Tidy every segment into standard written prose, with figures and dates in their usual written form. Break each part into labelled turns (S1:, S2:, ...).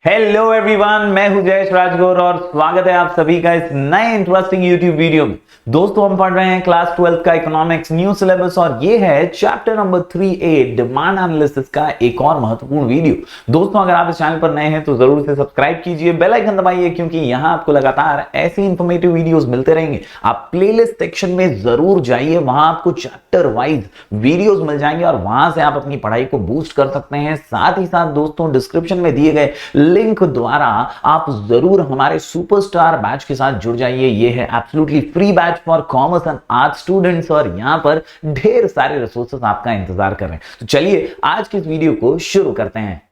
S1: Hello everyone, मैं हूं जयेश राजगौर और स्वागत है आप सभी का इस नए इंटरेस्टिंग यूट्यूब वीडियो में। दोस्तों, हम पढ़ रहे हैं क्लास 12 का इकोनॉमिक्स न्यू सिलेबस और ये है chapter number 3A demand analysis का एक और महत्वपूर्ण वीडियो। दोस्तों, अगर आप इस चैनल पर नए हैं तो जरूर से सब्सक्राइब कीजिए, बेल आइकन दबाइए, क्योंकि यहां आपको लगातार ऐसे इंफॉर्मेटिव वीडियोस मिलते रहेंगे। आप प्लेलिस्ट सेक्शन में जरूर जाइए, वहां आपको चैप्टर वाइज वीडियोस मिल जाएंगे और वहां से आप अपनी पढ़ाई को बूस्ट कर सकते हैं। साथ ही साथ दोस्तों, डिस्क्रिप्शन में दिए गए लिंक द्वारा आप जरूर हमारे सुपरस्टार बैच के साथ जुड़ जाइए। ये है absolutely free batch for commerce and arts students और यहां पर ढेर सारे रिसोर्सेस आपका इंतजार कर रहे हैं। तो चलिए आज की इस वीडियो को शुरू करते हैं।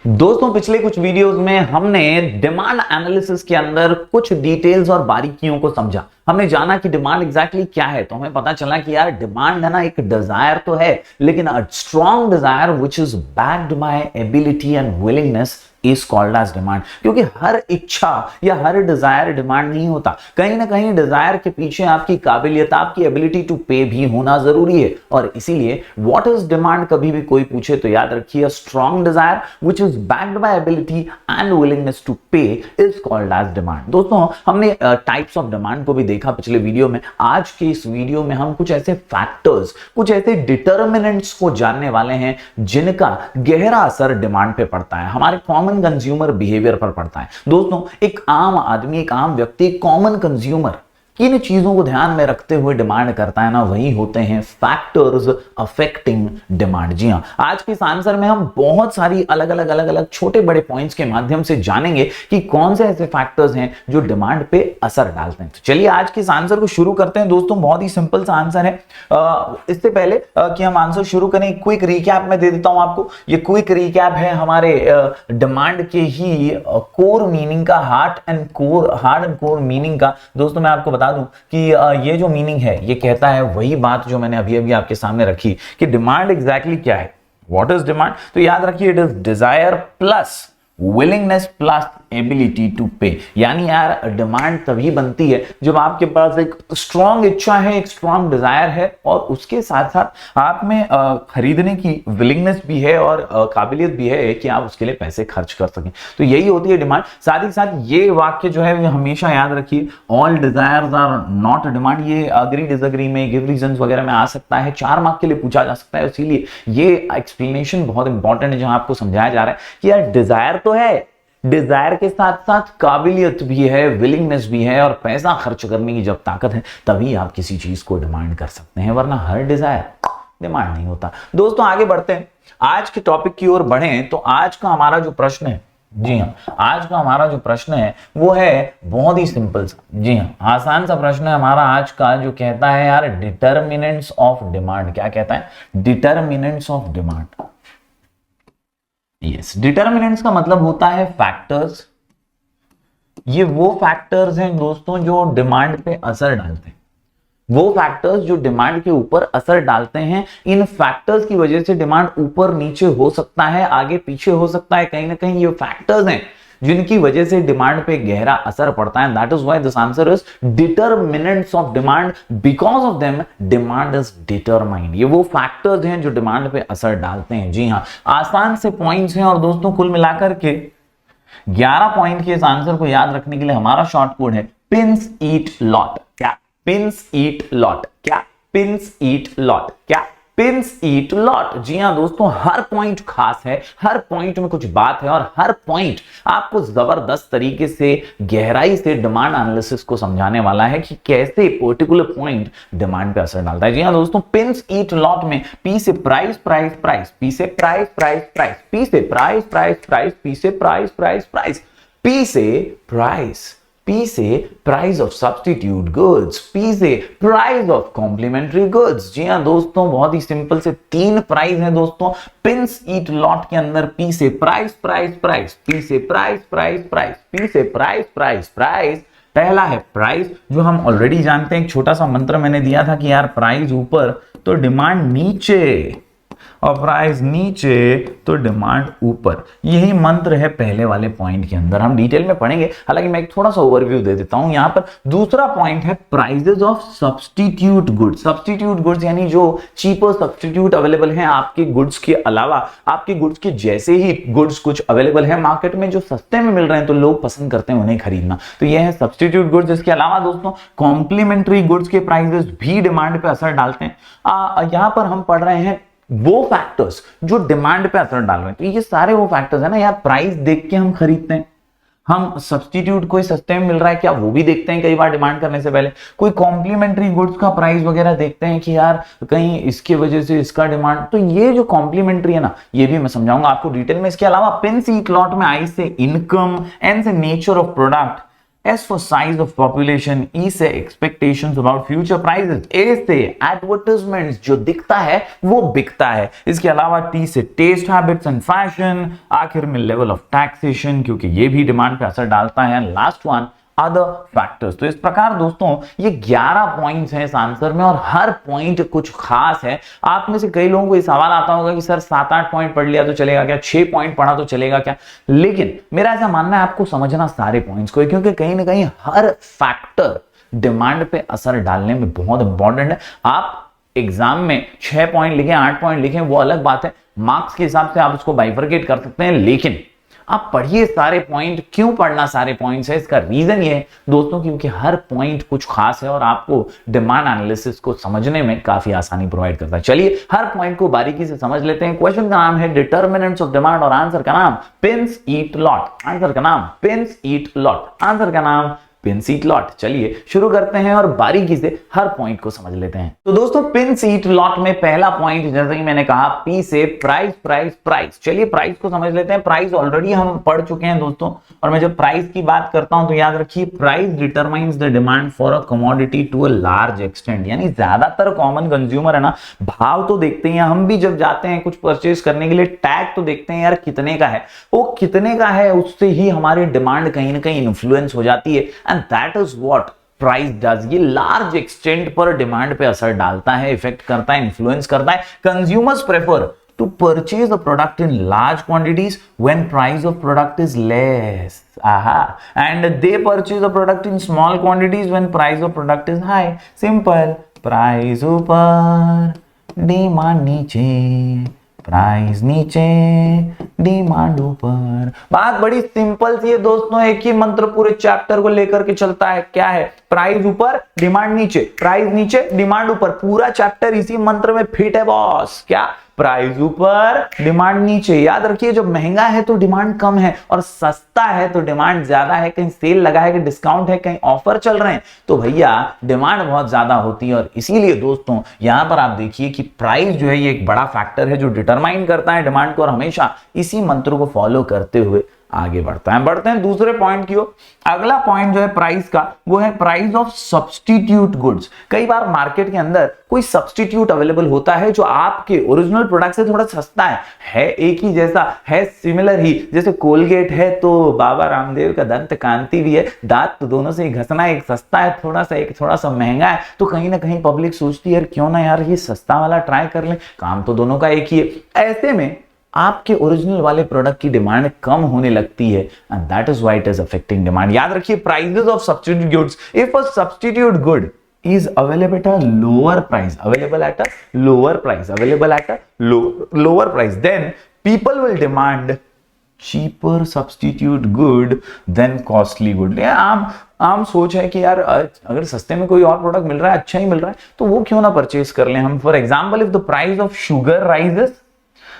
S1: दोस्तों, पिछले कुछ वीडियोस में हमने डिमांड एनालिसिस के अंदर कुछ डिटेल्स और बारीकियों को समझा। हमने जाना कि डिमांड एग्जैक्टली क्या है, तो हमें पता चला कि यार डिमांड है ना, एक डिजायर तो है, लेकिन a strong desire which is backed by ability and willingness is called as demand. क्योंकि हर इच्छा या हर डिजायर डिमांड नहीं होता, कहीं ना कहीं डिजायर के पीछे आपकी काबिलियत, आपकी एबिलिटी टू पे भी होना जरूरी है। और इसीलिए व्हाट इज डिमांड कभी भी कोई पूछे तो याद रखिए, strong desire which is backed by ability and willingness to pay is called as demand. दोस्तों, हमने टाइप्स ऑफ डिमांड को भी देखा पिछले वीडियो में। आज के इस वीडियो में हम कुछ ऐसे फैक्टर्स, कुछ ऐसे डिटर्मिनेंट्स को जानने वाले हैं जिनका गहरा असर डिमांड पे पड़ता है, हमारे कॉमन कंज्यूमर बिहेवियर पर पड़ता है। दोस्तों, एक आम आदमी, एक आम व्यक्ति, कॉमन कंज्यूमर किन चीजों को ध्यान में रखते हुए डिमांड करता है ना, वही होते हैं फैक्टर्स अफेक्टिंग डिमांड। जी हां, आज के इस आंसर में हम बहुत सारी अलग अलग छोटे बड़े पॉइंट्स के माध्यम से जानेंगे कि कौन से ऐसे फैक्टर्स हैं जो डिमांड पे असर डालते हैं। तो चलिए आज के इस आंसर को शुरू करते हैं। दोस्तों, बहुत ही सिंपल सा आंसर है। इससे पहले कि हम आंसर शुरू करें, क्विक रिकैप मैं दे देता हूं आपको। ये क्विक रिकैप है हमारे डिमांड के ही कोर मीनिंग का, हार्ड एंड कोर मीनिंग का। दोस्तों, मैं आपको बता दूं कि ये जो मीनिंग है ये कहता है वही बात जो मैंने अभी आपके सामने रखी कि डिमांड एग्जैक्टली क्या है। What is demand? तो याद रखिए, it is desire plus willingness plus ability to pay. यानी यार डिमांड तभी बनती है जब आपके पास एक स्ट्रॉन्ग इच्छा है, एक स्ट्रॉन्ग डिजायर है और उसके साथ साथ आप में खरीदने की विलिंगनेस भी है और काबिलियत भी है कि आप उसके लिए पैसे खर्च कर सकें। तो यही होती है डिमांड। साथ ही साथ ये वाक्य जो है हमेशा याद रखिए, all desires are not demand. ये अग्री डिसएग्री में, गिव रीजंस वगैरह में आ सकता है, 4 मार्क के लिए पूछा जा सकता है। इसीलिए ये एक्सप्लेनेशन बहुत इंपॉर्टेंट है जहां आपको समझाया जा रहा है कि यार डिजायर तो है, डिजायर के साथ साथ काबिलियत भी है, विलिंगनेस भी है और पैसा खर्च करने की जब ताकत है तभी आप किसी चीज को डिमांड कर सकते हैं, वरना हर डिजायर डिमांड नहीं होता। दोस्तों, आगे बढ़ते हैं, आज के टॉपिक की ओर बढ़ें। तो आज का हमारा जो प्रश्न है, जी हाँ, आज का हमारा जो प्रश्न है वो है बहुत ही सिंपल सा, जी हाँ, आसान सा प्रश्न है हमारा आज का, जो कहता है यार डिटर्मिनेंट्स ऑफ डिमांड। क्या कहता है? Determinants of demand. Yes, determinants का मतलब होता है फैक्टर्स। ये वो फैक्टर्स हैं दोस्तों जो डिमांड पे असर डालते हैं, वो फैक्टर्स जो डिमांड के ऊपर असर डालते हैं। इन फैक्टर्स की वजह से डिमांड ऊपर नीचे हो सकता है, आगे पीछे हो सकता है। कहीं ना कहीं ये फैक्टर्स हैं जिनकी वजह से डिमांड पे गहरा असर पड़ता है। That is why this answer is determinants of demand, because of them demand is determined. ये वो फैक्टर्स हैं जो डिमांड पे असर डालते हैं। जी हाँ, आसान से पॉइंट्स हैं और दोस्तों कुल मिलाकर के 11 पॉइंट के इस आंसर को याद रखने के लिए हमारा शॉर्ट कोड है पिंस ईट लॉट। क्या? पिंस ईट लॉट। क्या? पिंस ईट लॉट। क्या? पिंस ईट लॉट। जी हां दोस्तों, हर पॉइंट खास है, हर पॉइंट में कुछ बात है और हर पॉइंट आपको जबरदस्त तरीके से, गहराई से डिमांड एनालिसिस को समझाने वाला है कि कैसे पर्टिकुलर पॉइंट डिमांड पे असर डालता है। जी हां दोस्तों, पिंस ईट लॉट में पी से प्राइस प्राइस प्राइस, पी से प्राइस प्राइस प्राइस, पी से प्राइस प्राइस प्राइस, पी से प्राइस प्राइस प्राइस, पी से प्राइस, P से price of substitute goods, P से प्राइस ऑफ कॉम्प्लीमेंट्री गुड्स। जी हां दोस्तों, बहुत ही सिंपल से 3 प्राइस हैं दोस्तों पिंस ईट लॉट के अंदर। P से प्राइस प्राइस प्राइस, P से प्राइस प्राइस प्राइस, P से प्राइस प्राइस प्राइस। पहला है प्राइस, जो हम ऑलरेडी जानते हैं, एक छोटा सा मंत्र मैंने दिया था कि यार प्राइस ऊपर तो डिमांड नीचे, और प्राइस नीचे तो डिमांड ऊपर। यही मंत्र है पहले वाले पॉइंट के अंदर, हम डिटेल में पढ़ेंगे, हालांकि मैं एक थोड़ा सा ओवरव्यू दे देता हूं। यहां पर दूसरा पॉइंट है prices of substitute goods. Substitute goods यानी जो चीपर सब्स्टिट्यूट अवेलेबल हैं आपके गुड्स के अलावा, आपके गुड्स के जैसे ही गुड्स कुछ अवेलेबल है मार्केट में जो सस्ते में मिल रहे हैं तो लोग पसंद करते हैं उन्हें खरीदना, तो यह है सब्स्टिट्यूट गुड्स। इसके अलावा दोस्तों कॉम्प्लीमेंट्री गुड्स के प्राइसेस भी डिमांड पे असर डालते हैं। यहां पर हम पढ़ रहे हैं वो फैक्टर्स जो डिमांड पे असर डाल रहे हैं, तो ये सारे वो फैक्टर्स है ना यार, प्राइस देख के हम खरीदते हैं। हम सब्स्टिट्यूट कोई सस्ते में मिल रहा है क्या वो भी देखते हैं कई बार डिमांड करने से पहले, कोई कॉम्प्लीमेंट्री गुड्स का प्राइस वगैरह देखते हैं कि यार कहीं इसकी वजह से इसका डिमांड, तो ये जो कॉम्प्लीमेंट्री है ना ये भी मैं समझाऊंगा आपको डिटेल में। इसके अलावा पिन सीट लॉट में आई से इनकम, एन से nature of product, S for size of population, E से expectations about future prices, A से advertisements जो दिखता है वो बिकता है। इसके अलावा T से taste habits and fashion, आखिर में level of taxation क्योंकि ये भी डिमांड पे असर डालता है, लास्ट वन अदर फैक्टर्स। तो इस प्रकार दोस्तों ये 11 पॉइंट्स हैं इस आंसर में और हर पॉइंट कुछ खास है। आप में से कई लोगों को ये सवाल आता होगा कि सर 7-8 पॉइंट पढ़ लिया तो चलेगा क्या, 6 पॉइंट पढ़ा तो चलेगा क्या, लेकिन मेरा ऐसा मानना है आपको समझना सारे पॉइंट्स को, क्योंकि कहीं ना कहीं हर फैक्टर डिमांड पे असर डालने में बहुत इंपॉर्टेंट है। आप एग्जाम में 6 पॉइंट लिखें, 8 पॉइंट लिखें वो अलग बात है, मार्क्स के हिसाब से आप उसको बाइफरकेट कर सकते हैं, लेकिन आप पढ़िए सारे पॉइंट। क्यों पढ़ना सारे पॉइंट्स है, इसका रीजन ये है दोस्तों क्योंकि हर पॉइंट कुछ खास है और आपको डिमांड एनालिसिस को समझने में काफी आसानी प्रोवाइड करता है। चलिए हर पॉइंट को बारीकी से समझ लेते हैं। क्वेश्चन का नाम है डिटर्मिनेंट्स ऑफ डिमांड और आंसर का नाम पिंस ईट लॉट। आंसर का नाम पिंस ईट लॉट, आंसर का नाम पिन सीट लॉट। चलिए शुरू करते हैं और बारीकी से हर पॉइंट को समझ लेते हैं। तो दोस्तों पिन सीट लॉट में पहला पॉइंट जैसा कि मैंने कहा पी से प्राइस प्राइस प्राइस। चलिए प्राइस को समझ लेते हैं। प्राइस ऑलरेडी हम पढ़ चुके हैं दोस्तों, और मैं जब प्राइस की बात करता हूं तो याद रखिए price determines the demand for a commodity to a large extent. यानी ज्यादातर कॉमन कंज्यूमर है ना भाव तो देखते हैं, हम भी जब जाते हैं कुछ परचेज करने के लिए टैग तो देखते हैं यार कितने का है, वो कितने का है उससे ही हमारी डिमांड कहीं ना कहीं इन्फ्लुएंस हो जाती है, and that is what price does. ये लार्ज एक्सटेंट पर डिमांड पे असर डालता है, इफेक्ट करता है, इन्फ्लुएंस करता है। Consumers prefer to purchase a product in large quantities when price of product is less. And they purchase a product in small quantities when price of product is high. Simple. Price ऊपर, demand नीचे, price नीचे, demand ऊपर। बात बड़ी simple सी है दोस्तों, एक ही मंत्र पूरे चैप्टर को लेकर के चलता है। क्या है? प्राइस ऊपर, डिमांड नीचे, प्राइस नीचे, डिमांड ऊपर। पूरा चैप्टर इसी मंत्र में फिट है बॉस। क्या? प्राइस ऊपर, डिमांड नीचे। याद रखिए जब महंगा है तो डिमांड कम है और सस्ता है तो डिमांड ज्यादा है। कहीं सेल लगा है, कहीं डिस्काउंट है, कहीं ऑफर चल रहे हैं तो भैया डिमांड बहुत ज्यादा होती है। और इसीलिए दोस्तों यहां पर आप देखिए कि प्राइस जो है ये एक बड़ा फैक्टर है जो डिटरमाइन करता है डिमांड को, और हमेशा इसी मंत्र को फॉलो करते हुए आगे बढ़ता है। बढ़ते हैं दूसरे पॉइंट की ओर। अगला पॉइंट जो है प्राइस का वो है प्राइस ऑफ सब्स्टिट्यूट गुड्स। कई बार मार्केट के अंदर कोई सब्स्टिट्यूट अवेलेबल होता है जो आपके ओरिजिनल प्रोडक्ट से थोड़ा सस्ता है एक ही जैसा है, सिमिलर ही। जैसे कोलगेट है तो बाबा रामदेव का दंत कांति भी है, दांत तो दोनों से ही घसना है, एक सस्ता है थोड़ा सा, एक थोड़ा सा महंगा है। तो कहीं ना कहीं पब्लिक सोचती है क्यों ना यार ये सस्ता वाला ट्राई कर ले, काम तो दोनों का एक ही है। ऐसे में आपके ओरिजिनल वाले प्रोडक्ट की डिमांड कम होने लगती है, and that is why it is affecting demand. याद रखिए prices of substitute goods, if a substitute good is available at a lower price, available at a lower price, available at a lower price, then people will demand cheaper substitute good than costly good। आम सोच है कि यार अगर सस्ते में कोई और प्रोडक्ट मिल रहा है, अच्छा ही मिल रहा है, तो वो क्यों ना परचेज कर लें हम। For example if the price of sugar rises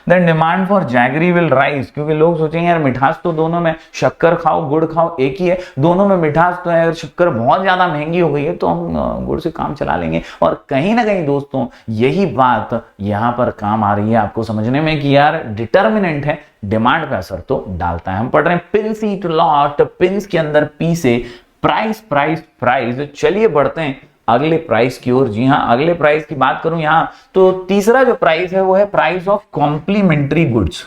S1: then demand for jaggery will rise, क्योंकि लोग सोचेंगे यार मिठास तो दोनों में, शक्कर खाओ गुड़ खाओ एक ही है, दोनों में मिठास तो है, शक्कर बहुत ज्यादा महंगी हो गई है तो हम गुड़ से काम चला लेंगे। और कहीं ना कहीं दोस्तों यही बात यहां पर काम आ रही है आपको समझने में कि यार डिटर्मिनेंट है, डिमांड पे असर तो डालता है। हम पढ़ रहे हैं पिन सीट लॉट, पिंस के अंदर पी से प्राइस प्राइस प्राइस। चलिए बढ़ते हैं अगले प्राइस की ओर। जी हां, अगले प्राइस की बात करूं यहां तो तीसरा जो प्राइस है वो है प्राइस ऑफ कॉम्प्लीमेंट्री गुड्स।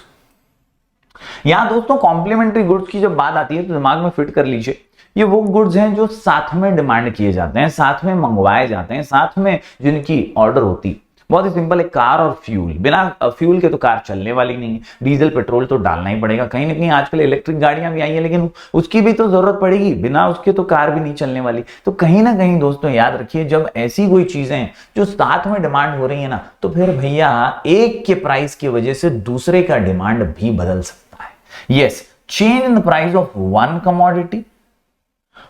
S1: यहां दोस्तों कॉम्प्लीमेंट्री गुड्स की जब बात आती है तो दिमाग में फिट कर लीजिए, ये वो गुड्स हैं जो साथ में डिमांड किए जाते हैं, साथ में मंगवाए जाते हैं, साथ में जिनकी ऑर्डर होती। बहुत ही सिंपल है, कार और फ्यूल। बिना फ्यूल के तो कार चलने वाली नहीं है, डीजल पेट्रोल तो डालना ही पड़ेगा। कहीं ना कहीं आजकल इलेक्ट्रिक गाड़ियां भी आई हैं, लेकिन उसकी भी तो जरूरत पड़ेगी, बिना उसके तो कार भी नहीं चलने वाली। तो कहीं ना कहीं दोस्तों याद रखिए, जब ऐसी कोई चीजें हैं जो साथ में डिमांड हो रही है ना, तो फिर भैया एक के प्राइस की वजह से दूसरे का डिमांड भी बदल सकता है। Yes, change in the price of one commodity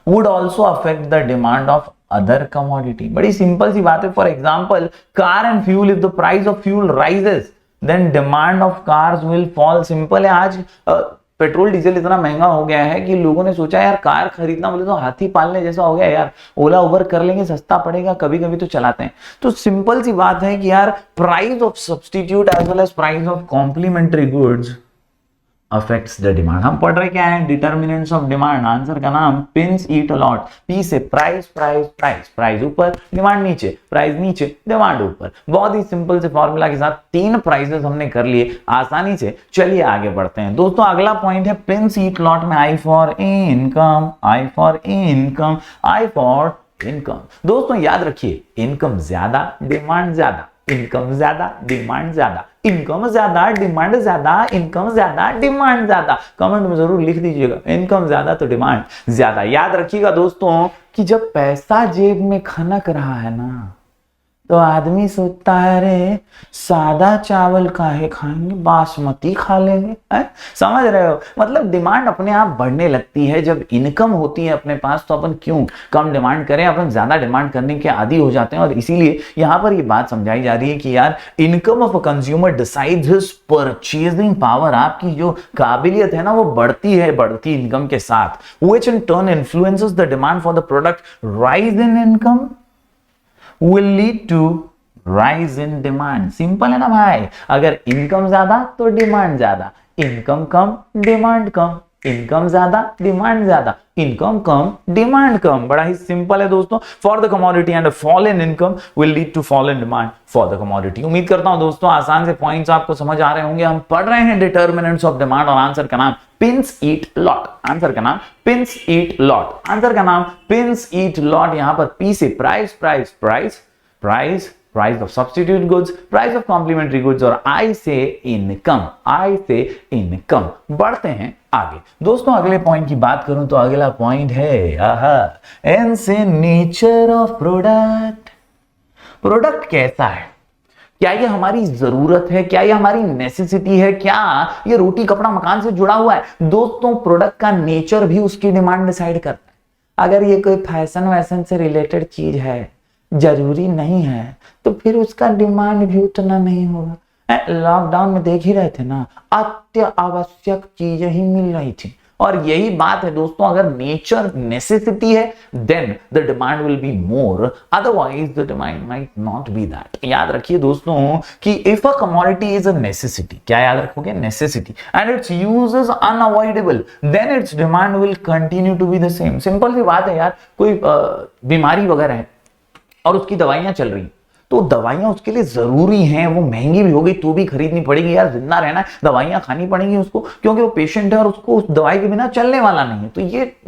S1: would also affect the demand of other commodity। बड़ी सिंपल सी बात है। For example, car and fuel, if the price of fuel rises then demand of cars will fall. Simple है, आज petrol diesel इतना महंगा हो गया है कि लोगों ने सोचा यार कार खरीदना बोले तो हाथी पालने जैसा हो गया यार, ओला उबर कर लेंगे, सस्ता पड़ेगा, कभी कभी तो चलाते हैं। तो सिंपल सी बात है कि यार price of substitute as well as price of complementary goods affects the demand. हम पढ़ रहे क्या है, डिटर्मिनेंट्स ऑफ डिमांड। आंसर का नाम pins eat a lot. P से प्राइस, प्राइस, प्राइस, प्राइस ऊपर, डिमांड नीचे, प्राइस नीचे, डिमांड ऊपर। बहुत ही सिंपल से फॉर्मूला के साथ 3 प्राइसेस हमने कर लिए आसानी से। चलिए आगे बढ़ते हैं दोस्तों। अगला पॉइंट है पिंस ईट लॉट में I for income, I for income, I for income. दोस्तों याद रखिए, इनकम ज्यादा डिमांड ज्यादा, इनकम ज्यादा डिमांड ज्यादा, इनकम ज्यादा डिमांड ज्यादा, इनकम ज्यादा डिमांड ज्यादा। कमेंट में जरूर लिख दीजिएगा, इनकम ज्यादा तो डिमांड ज्यादा। याद रखिएगा दोस्तों कि जब पैसा जेब में खनक रहा है ना, तो आदमी सोचता है अरे सादा चावल काहे खाएंगे, बासमती खा लेंगे। समझ रहे हो, मतलब डिमांड अपने आप बढ़ने लगती है। जब इनकम होती है अपने पास तो अपन क्यों कम डिमांड करें, अपन ज्यादा डिमांड करने के आदी हो जाते हैं। और इसीलिए यहां पर ये बात समझाई जा रही है कि यार income of a consumer decides his purchasing power. आपकी जो काबिलियत है ना वो बढ़ती है बढ़ती इनकम के साथ, which in turn influences the demand for the product. Rise in income will lead to rise in demand। Simple है ना भाई, अगर इनकम ज्यादा तो डिमांड ज्यादा, इनकम कम डिमांड कम, इनकम ज्यादा डिमांड ज्यादा, इनकम कम डिमांड कम। बड़ा ही सिंपल है दोस्तों। For the commodity and fall in income will lead to fall in demand for the commodity. उम्मीद करता हूं दोस्तों आसान से पॉइंट्स आपको समझ आ रहे होंगे। हम पढ़ रहे हैं डिटर्मिनेंट्स ऑफ डिमांड और आंसर का नाम पिंस ईट लॉट। आंसर का नाम पिंस ईट लॉट। आंसर का नाम पिंस ईट लॉट। यहां पर पी से price, price, price, price, price of substitute goods, price of complementary goods, और आई से इनकम, आई से इनकम। बढ़ते हैं आगे दोस्तों। अगले पॉइंट की बात करूं तो अगला पॉइंट है एन से नेचर ऑफ प्रोडक्ट। प्रोडक्ट कैसा है, क्या ये हमारी जरूरत है, क्या ये हमारी नेसेसिटी है, क्या ये रोटी कपड़ा मकान से जुड़ा हुआ है। दोस्तों प्रोडक्ट का नेचर भी उसकी डिमांड डिसाइड करता है। अगर ये कोई फैशन वैशन से रिलेटेड चीज है, जरूरी नहीं है, तो फिर उसका डिमांड भी उतना नहीं होगा। लॉकडाउन में देख ही रहे थे ना, अत्य आवश्यक चीजें ही मिल रही थी। और यही बात है दोस्तों, अगर नेचर नेसेसिटी है then the demand will be more, otherwise the demand might not be that. याद रखिए दोस्तों कि if a commodity is a necessity, क्या याद रखोगे, necessity, and its use is unavoidable, then its demand will continue to be the same. Simple सी बात है यार, कोई बीमारी वगैरह है और उसकी दवाइयां चल रही, तो दवाइयां उसके लिए जरूरी हैं, वो महंगी भी हो गई तो भी खरीदनी पड़ेगी यार, जिंदा रहना है दवाइयां खानी पड़ेंगी उसको, क्योंकि वो पेशेंट है और उसको उस दवाई के बिना चलने वाला नहीं है। तो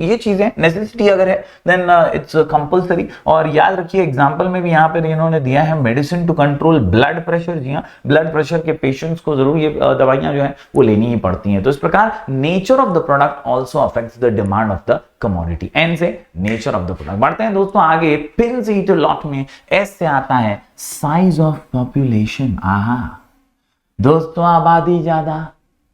S1: ये चीजें नेसेसिटी अगर है देन इट्स कंपलसरी। और याद रखिए एग्जांपल में भी यहाँ पर इन्होंने दिया है medicine to control blood pressure. जी हाँ, ब्लड प्रेशर के पेशेंट्स को जरूर ये दवाइयां जो है वो लेनी ही पड़ती हैं। तो इस प्रकार nature of the product also affects the demand of the commodity. N से नेचर ऑफ द प्रोडक्ट। बढ़ते हैं दोस्तों आगे। पिंस ईट लॉट में एस से आता है साइज ऑफ पॉपुलेशन। आहा दोस्तों, आबादी ज्यादा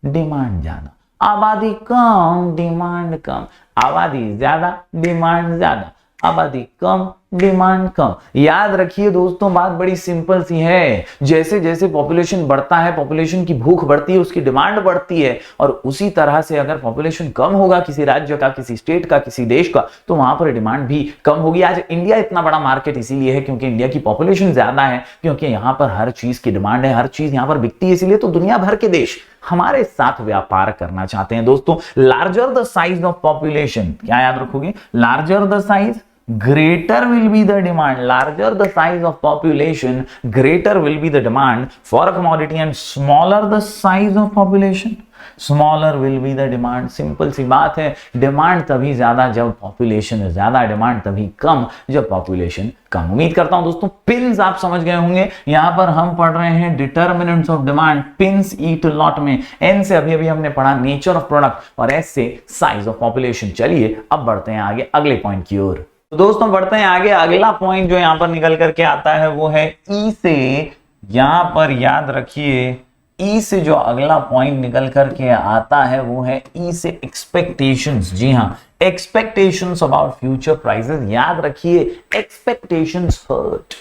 S1: डिमांड ज्यादा, आबादी कम डिमांड कम, आबादी ज्यादा डिमांड ज्यादा, आबादी कम डिमांड कम। याद रखिए दोस्तों बात बड़ी सिंपल सी है, जैसे जैसे पॉपुलेशन बढ़ता है, पॉपुलेशन की भूख बढ़ती है, उसकी डिमांड बढ़ती है। और उसी तरह से अगर पॉपुलेशन कम होगा किसी राज्य का, किसी स्टेट का, किसी देश का, तो वहां पर डिमांड भी कम होगी। आज इंडिया इतना बड़ा मार्केट इसीलिए है क्योंकि इंडिया की पॉपुलेशन ज्यादा है, क्योंकि यहां पर हर चीज की डिमांड है, हर चीज यहां पर बिकती है। इसीलिए तो दुनिया भर के देश हमारे साथ व्यापार करना चाहते हैं। दोस्तों larger the size of population, क्या याद रखोगे, larger the size greater will be the demand. Larger the size of population, greater will be the demand for a commodity, and smaller the size of population, smaller will be the demand. Simple सी बात है, demand तभी ज्यादा जब population ज्यादा, demand तभी कम जब population कम। उम्मीद करता हूं दोस्तों पिंस आप समझ गए होंगे। यहां पर हम पढ़ रहे हैं determinants of demand, pins eat lot में। एन से अभी हमने पढ़ा नेचर ऑफ प्रोडक्ट और एस से साइज ऑफ पॉपुलेशन। चलिए अब बढ़ते हैं आगे अगले पॉइंट की ओर। तो दोस्तों बढ़ते हैं आगे। अगला पॉइंट जो यहां पर निकल करके आता है वो है ई से। यहां पर याद रखिए ई से जो अगला पॉइंट निकल करके आता है वो है ई से एक्सपेक्टेशंस। जी हां, एक्सपेक्टेशंस अबाउट फ्यूचर प्राइसेस। याद रखिए एक्सपेक्टेशंस हर्ट।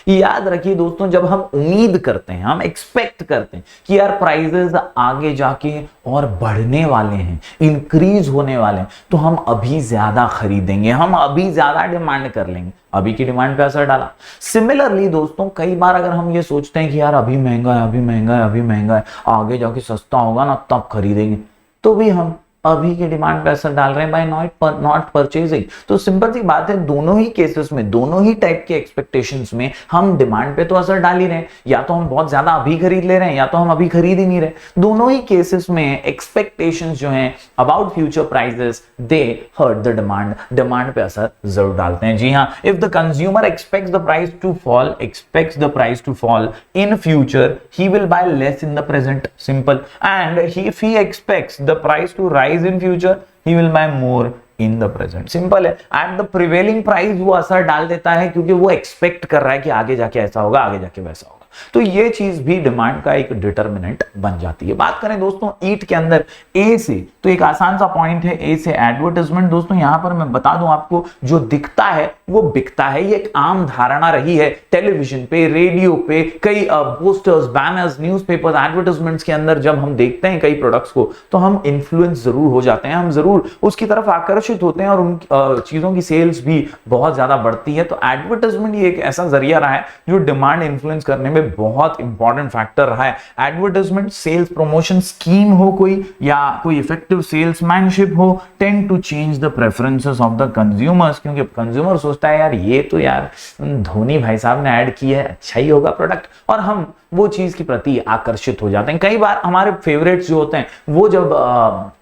S1: याद रखिए दोस्तों, जब हम उम्मीद करते हैं, हम एक्सपेक्ट करते हैं कि यार प्राइसेस आगे जाके और बढ़ने वाले हैं, इंक्रीज होने वाले हैं, तो हम अभी ज्यादा खरीदेंगे, हम अभी ज्यादा डिमांड कर लेंगे, अभी की डिमांड पे असर डाला। सिमिलरली दोस्तों कई बार अगर हम ये सोचते हैं कि यार अभी महंगा है, अभी महंगा है, अभी महंगा है, आगे जाके सस्ता होगा ना तब खरीदेंगे, तो भी हम अभी की डिमांड पे असर डाल रहे हैं बाय नॉट परचेजिंग। तो सिंपल सी बात है, दोनों ही केसेस में, दोनों ही टाइप के एक्सपेक्टेशंस में हम डिमांड पे तो असर डाल ही रहे हैं। या तो हम बहुत ज्यादा अभी खरीद ले रहे हैं या तो हम अभी खरीद ही नहीं रहे। दोनों ही केसेस में एक्सपेक्टेशंस जो हैं about future prices they hurt the demand, demand पे असर जरूर डालते हैं। जी हाँ, if the consumer expects the price to fall in future, he will buy less in the present. Simple. And if he expects the price to rise in future, he will buy more in the present। Simple है, at the prevailing price वो असर डाल देता है क्योंकि वो expect कर रहा है कि आगे जाके ऐसा होगा, आगे जाके वैसा होगा। तो ये चीज भी डिमांड का एक डिटर्मिनेंट बन जाती है। बात करें दोस्तों ईट के अंदर ए से, तो एक आसान सा पॉइंट है ए से एडवर्टाइजमेंट। दोस्तों यहां पर मैं बता दूं आपको, जो दिखता है वो बिकता है, ये एक आम धारणा रही है। टेलीविजन पे, रेडियो पे, कई पोस्टर्स, बैनर्स, न्यूज़पेपर्स, एडवर्टाइजमेंट्स के अंदर जब हम देखते हैं कई प्रोडक्ट्स को, तो हम इन्फ्लुएंस जरूर हो जाते हैं, हम जरूर उसकी तरफ आकर्षित होते हैं और उन चीजों की सेल्स भी बहुत ज्यादा बढ़ती है। तो एडवर्टाइजमेंट ये एक ऐसा जरिया रहा है जो डिमांड इन्फ्लुएंस करने में बहुत इंपॉर्टेंट फैक्टर रहा है। एडवर्टाइजमेंट, सेल्स प्रमोशन स्कीम हो कोई, या कोई इफेक्टिव सेल्समैनशिप हो, tend to change the preferences of the consumers. क्योंकि कंज्यूमर सोचता है यार ये तो यार धोनी भाई साहब ने ऐड की है, अच्छा ही होगा प्रोडक्ट, और हम वो चीज के प्रति आकर्षित हो जाते हैं। कई बार हमारे फेवरेट्स जो होते हैं वो जब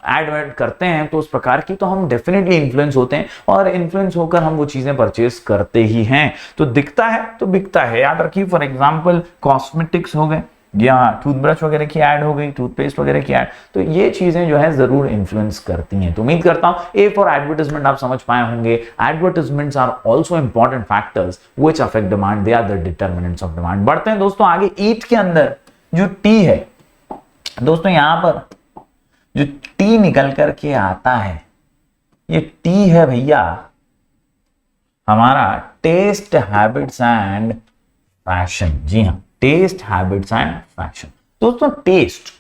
S1: एड करते हैं तो उस प्रकार की, तो हम डेफिनेटली इन्फ्लुएंस होते हैं और इन्फ्लुएंस होकर हम वो चीजें परचेस करते ही हैं। तो दिखता है तो बिकता है। याद रखिए, फॉर एग्जांपल कॉस्मेटिक्स हो गए या टूथब्रश वगैरह की ऐड हो गई, टूथपेस्ट वगैरह की ऐड, तो ये चीजें जो है जरूर इन्फ्लुएंस करती हैं। तो उम्मीद करता हूं ए फॉर एडवर्टाइजमेंट आप समझ पाए होंगे। Advertisements are also important factors which affect demand, they are the determinants of demand. बढ़ते हैं दोस्तों आगे। ईट के अंदर जो टी है दोस्तों, यहां पर जो टी निकल करके आता है, ये टी है भैया हमारा टेस्ट हैबिट्स एंड फैशन। जी हाँ, टेस्ट हैबिट्स एंड फैशन। दोस्तों टेस्ट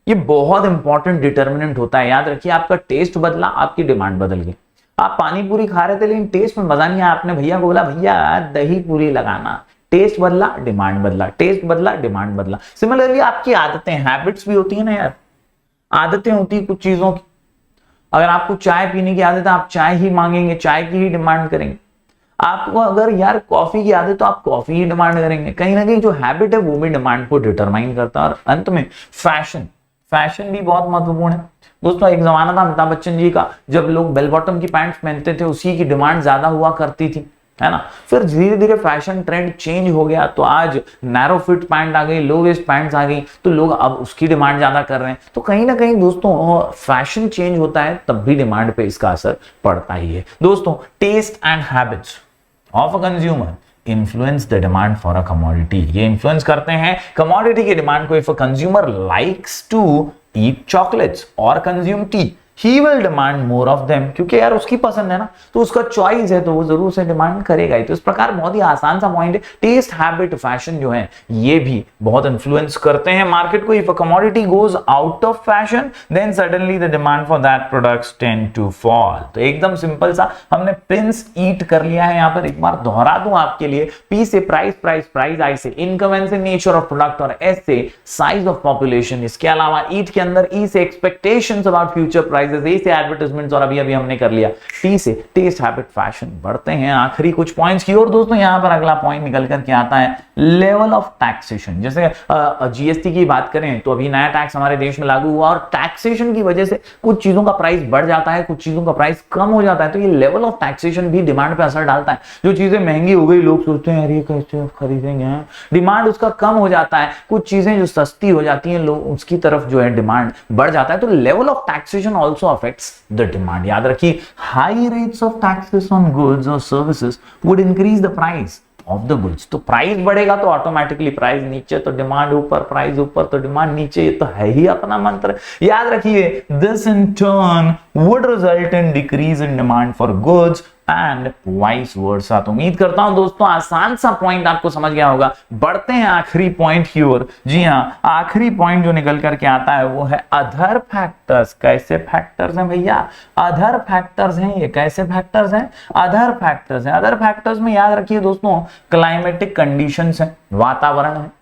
S1: ये बहुत इंपॉर्टेंट डिटर्मिनेंट होता है। याद रखिए, आपका टेस्ट बदला, आपकी डिमांड बदल गई। आप पानी पूरी खा रहे थे लेकिन टेस्ट में मजा नहीं आया, आपने भैया को बोला भैया दही पूरी लगाना, टेस्ट बदला, डिमांड बदला, टेस्ट बदला, डिमांड बदला। सिमिलरली आपकी आदतें, हैबिट्स भी होती है ना यार, आदतें होती है कुछ चीजों की। अगर आपको चाय पीने की आदत है, आप चाय ही मांगेंगे, चाय की ही डिमांड करेंगे। आपको अगर यार कॉफी की आदत है तो आप कॉफी ही डिमांड करेंगे। कहीं ना कहीं जो हैबिट है वो भी डिमांड को डिटरमाइन करता है। और अंत में फैशन, फैशन भी बहुत महत्वपूर्ण है दोस्तों। एक जमाना था अमिताभ बच्चन जी का, जब लोग बेल बॉटम की पैंट्स पहनते थे, उसी की डिमांड ज्यादा हुआ करती थी, है ना। फिर धीरे धीरे फैशन ट्रेंड चेंज हो गया, तो आज नैरो फिट पैंट आ गई, लो वेस्ट पैंट्स आ गई, तो लोग अब उसकी डिमांड ज्यादा कर रहे हैं। तो कहीं ना कहीं दोस्तों फैशन चेंज होता है तब भी डिमांड पे इसका असर पड़ता ही है। दोस्तों taste and habits of a consumer influence the demand for a commodity। ये influence करते हैं commodity की डिमांड को। if a consumer likes to eat chocolates or consume tea, he will demand more of them। क्योंकि यार उसकी पसंद है ना, तो उसका चॉइस है, तो वो जरूर से डिमांड करेगा ही। तो इस प्रकार बहुत ही आसान सा पॉइंट है। टेस्ट, हैबिट, फैशन जो है ये भी बहुत इन्फ्लुएंस करते हैं मार्केट को। If a commodity goes out of fashion, then suddenly the demand for that products tend to fall. तो एकदम सिंपल सा हमने प्रिंस ईट कर लिया है। यहां पर एक बार दोहरा दूं आपके लिए। पी से प्राइस, प्राइस, प्राइस, आई से इनकम, एन से नेचर ऑफ प्रोडक्ट और एस से साइज ऑफ पॉपुलेशन। इसके अलावा ईट के अंदर ई से expectations about future price prices, A से एडवर्टाइजमेंट्स और अभी अभी हमने कर लिया टी से टेस्ट हैबिट फैशन। बढ़ते हैं आखिरी कुछ पॉइंट्स की ओर दोस्तों। यहां पर अगला पॉइंट निकल करके आता है लेवल ऑफ टैक्सेशन। जैसे जीएसटी की बात करें तो अभी नया टैक्स हमारे देश में लागू हुआ और टैक्सेशन की वजह से कुछ चीजों का प्राइस बढ़ जाता है, कुछ चीजों का प्राइस कम हो जाता है। तो ये लेवल ऑफ टैक्सेशन भी डिमांड पे असर डालता है। जो चीजें महंगी हो गई लोग सोचते हैं अरे कैसे खरीदेंगे, डिमांड उसका कम हो जाता है। कुछ चीजें जो सस्ती हो जाती हैं लोग उसकी तरफ जो है डिमांड बढ़ जाता है। तो level of taxation also affects the demand. याद रखिए high rates of taxes on goods और services would increase the price of the goods. तो प्राइस बढ़ेगा तो ऑटोमेटिकली प्राइस नीचे, तो डिमांड ऊपर, प्राइस ऊपर तो डिमांड नीचे। ये तो है ही अपना मंत्र, याद रखिए। This in turn would result in decrease in demand for goods and vice versa. तो उम्मीद करता हूं दोस्तों आसान सा पॉइंट आपको समझ गया होगा। बढ़ते हैं आखिरी पॉइंट की ओर। जी हां, आखिरी पॉइंट जो निकल करके आता है वो है अदर फैक्टर्स। कैसे फैक्टर्स हैं भैया? अदर फैक्टर्स हैं। ये कैसे फैक्टर्स हैं? अदर फैक्टर्स हैं। अदर फैक्टर्स में याद रखिए दोस्तों क्लाइमेटिक कंडीशंस है, वातावरण है।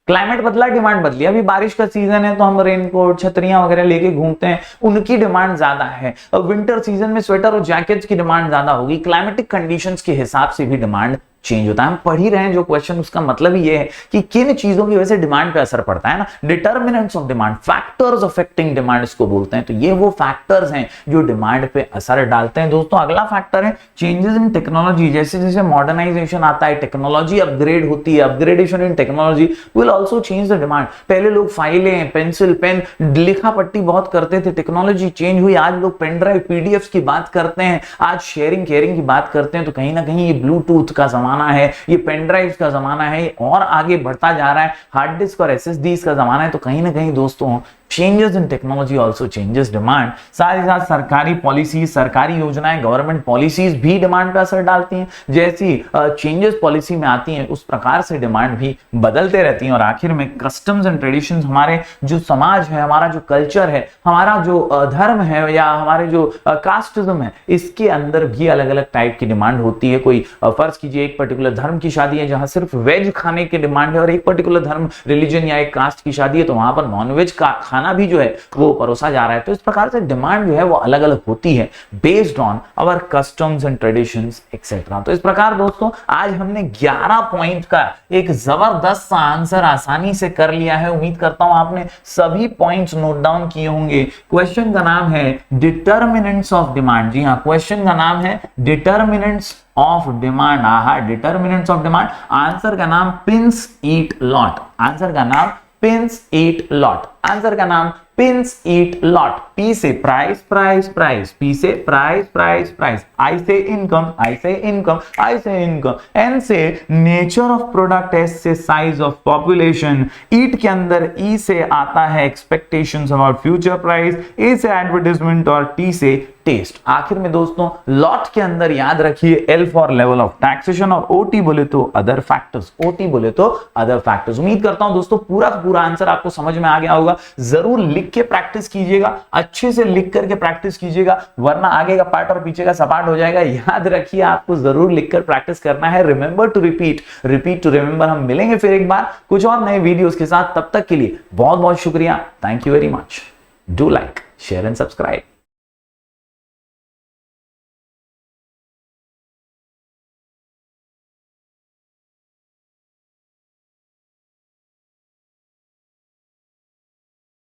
S1: क्लाइमेट बदला, डिमांड बदली। अभी बारिश का सीजन है तो हम रेनकोट, छतरियां वगैरह लेके घूमते हैं, उनकी डिमांड ज्यादा है। विंटर सीजन में स्वेटर और जैकेट्स की डिमांड ज्यादा होगी। क्लाइमेटिक कंडीशंस के हिसाब से भी डिमांड चेंज होता है। हम पढ़ ही रहे हैं जो क्वेश्चन, उसका मतलब ही ये है कि किन चीजों की वजह से डिमांड पे असर पड़ता है ना। Determinants of demand, factors affecting demand इसको बोलते हैं। तो ये वो फैक्टर्स हैं जो डिमांड पे असर डालते हैं दोस्तों। अगला फैक्टर है चेंजेस इन टेक्नोलॉजी। जैसे जैसे मॉडर्नाइजेशन आता है, टेक्नोलॉजी अपग्रेड होती है, upgradation in technology will also change the demand. पहले लोग फाइलें, पेंसिल, पेन, लिखा पट्टी बहुत करते थे, टेक्नोलॉजी चेंज हुई, आज लोग पेन ड्राइव, पीडीएफ की बात करते हैं, आज शेयरिंग केयरिंग की बात करते हैं। तो कहीं ना कहीं ये ब्लूटूथ का जमाना है, ये पेन ड्राइव का जमाना है और आगे बढ़ता जा रहा है। हार्ड डिस्क और एसएसडीज का जमाना है। तो कहीं ना कहीं दोस्तों changes in technology also changes demand. साथ ही साथ सरकारी पॉलिसी, सरकारी योजनाएं, गवर्नमेंट पॉलिसीज भी डिमांड पे असर डालती हैं। जैसी चेंजेस पॉलिसी में आती हैं उस प्रकार से डिमांड भी बदलते रहती हैं। और आखिर में कस्टम्स एंड ट्रेडिशंस, हमारे जो समाज है, हमारा जो कल्चर है, हमारा जो धर्म है या हमारे जो कास्टिज्म है, इसके अंदर भी अलग अलग टाइप की डिमांड होती है। कोई फर्ज कीजिए एक पर्टिकुलर धर्म की शादी है जहां सिर्फ वेज खाने की डिमांड है, और एक पर्टिकुलर धर्म, रिलीजन या एक कास्ट की शादी है तो वहां पर नॉनवेज का खाना भी जो है वो परोसा जा रहा है। तो इस प्रकार से डिमांड जो है वो अलग अलग होती है based on our customs and traditions etcetera. तो इस प्रकार दोस्तों आज हमने 11 पॉइंट का एक जबरदस्त सा आंसर आसानी से कर लिया है। उम्मीद करता हूं आपने सभी पॉइंट्स नोट डाउन किए होंगे। क्वेश्चन का नाम है डिटर्मिनेंट्स ऑफ डिमांड। जी हां, क्वेश्चन का नाम है डिटर्मिनेंट्स ऑफ डिमांड। आहा, डिटर्मिनेंट्स ऑफ डिमांड। आंसर का नाम पिंस ईट लॉट। आंसर का नाम पिंस ईट लॉट। आंसर का नाम पिंस ईट लॉट। पी से प्राइस प्राइस प्राइस, पी से प्राइस प्राइस प्राइस, आई से इनकम आई से इनकम आई से इनकम, एन से नेचर ऑफ प्रोडक्ट, एस से साइज ऑफ पॉपुलेशन, ईट के अंदर ई से आता है एक्सपेक्टेशंस अबाउट फ्यूचर प्राइस, ए से एडवर्टाइजमेंट और टी से टेस्ट। आखिर में दोस्तों लॉट के अंदर याद रखिए L for level of taxation और ओटी बोले तो अदर फैक्टर्स। ओटी बोले तो अदर फैक्टर्स। उम्मीद करता हूं दोस्तों पूरा पूरा आंसर आपको समझ में आ गया होगा। जरूर लिख के प्रैक्टिस कीजिएगा, अच्छे से लिख करके प्रैक्टिस कीजिएगा, वरना आगे का पार्ट और पीछे का सपाट हो जाएगा। याद रखिए आपको जरूर लिखकर प्रैक्टिस करना है। Remember to repeat, repeat to remember. हम मिलेंगे फिर एक बार कुछ और नए वीडियोस के साथ। तब तक के लिए बहुत बहुत शुक्रिया। Thank you very much. Do like, share and subscribe.